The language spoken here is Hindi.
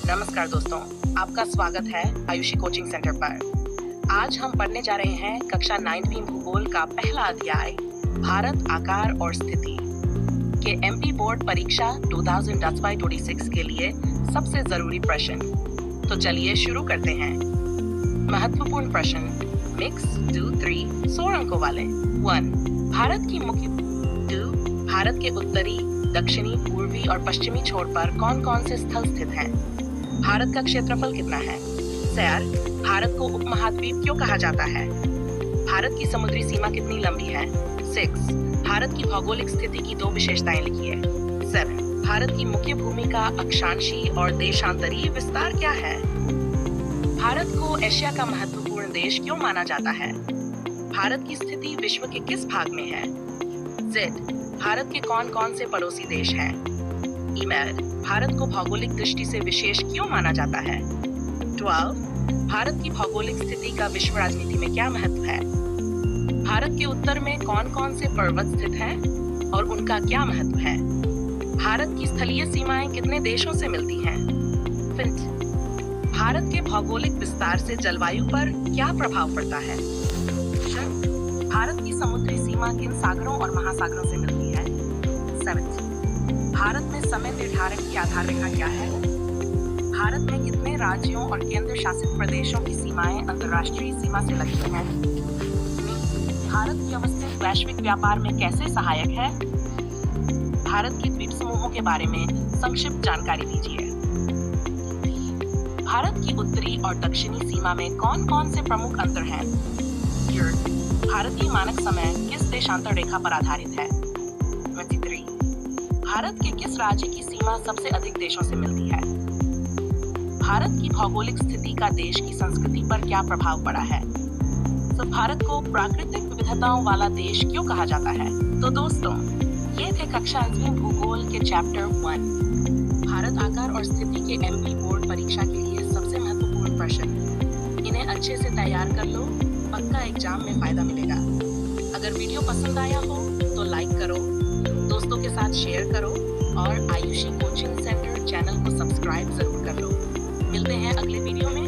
नमस्कार दोस्तों, आपका स्वागत है आयुषी कोचिंग सेंटर पर। आज हम पढ़ने जा रहे हैं कक्षा 9वीं भूगोल का पहला अध्याय भारत आकार और स्थिति के एमपी बोर्ड परीक्षा 2025-26 के लिए सबसे जरूरी प्रश्न। तो चलिए शुरू करते हैं। महत्वपूर्ण प्रश्न मिक्स 2, 3 16 अंकों वाले। 1. भारत की मुख्य 2. भारत के उत्तरी, दक्षिणी, पूर्वी और पश्चिमी छोर पर कौन कौन से स्थल स्थित हैं? भारत का क्षेत्रफल कितना है? सैर, भारत को उपमहाद्वीप क्यों कहा जाता है? भारत की समुद्री सीमा कितनी लंबी है? 6. भारत की भौगोलिक स्थिति की 2 विशेषताएं लिखिए। 7. भारत की मुख्य भूमि का अक्षांशीय और देशांतरीय विस्तार क्या है? भारत को एशिया का महत्वपूर्ण देश क्यों माना जाता है? भारत की स्थिति विश्व के किस भाग में है? Z. भारत के कौन कौन से पड़ोसी देश हैं? ईमेल, भारत को भौगोलिक दृष्टि से विशेष क्यों माना जाता है? 12. भारत की भौगोलिक स्थिति का विश्व राजनीति में क्या महत्व है? भारत के उत्तर में कौन कौन से पर्वत स्थित हैं और उनका क्या महत्व है? भारत की स्थलीय सीमाएं कितने देशों से मिलती हैं? भारत के भौगोलिक विस्तार से जलवायु पर क्या प्रभाव पड़ता है? भारत की समुद्री सीमा किन सागरों और महासागरों से मिलती है? 7. भारत में समय निर्धारण की आधार रेखा क्या है? भारत में कितने राज्यों और केंद्र शासित प्रदेशों की सीमाएं अंतर्राष्ट्रीय सीमा से लगती हैं? भारत की अवस्थित वैश्विक व्यापार में कैसे सहायक है? भारत की द्वीप समूहों के बारे में संक्षिप्त जानकारी दीजिए। भारत की उत्तरी और दक्षिणी सीमा में कौन कौन से प्रमुख अंतर हैं? भारतीय मानक समय किस देशांतर रेखा पर आधारित है? 23. भारत के किस राज्य की सीमा सबसे अधिक देशों से मिलती है? भारत की भौगोलिक स्थिति का देश की संस्कृति पर क्या प्रभाव पड़ा है? तो भारत को प्राकृतिक विविधताओं वाला देश क्यों कहा जाता है? तो दोस्तों, ये थे कक्षा 9वीं भूगोल के चैप्टर 1 भारत आकार और स्थिति के एमपी बोर्ड परीक्षा के लिए सबसे महत्वपूर्ण प्रश्न। इन्हें अच्छे से तैयार कर लो, पक्का एग्जाम में फायदा मिलेगा। अगर वीडियो पसंद आया हो तो लाइक करो, दोस्तों के साथ शेयर करो और आयुषी कोचिंग सेंटर चैनल को सब्सक्राइब जरूर कर लो। मिलते हैं अगले वीडियो में।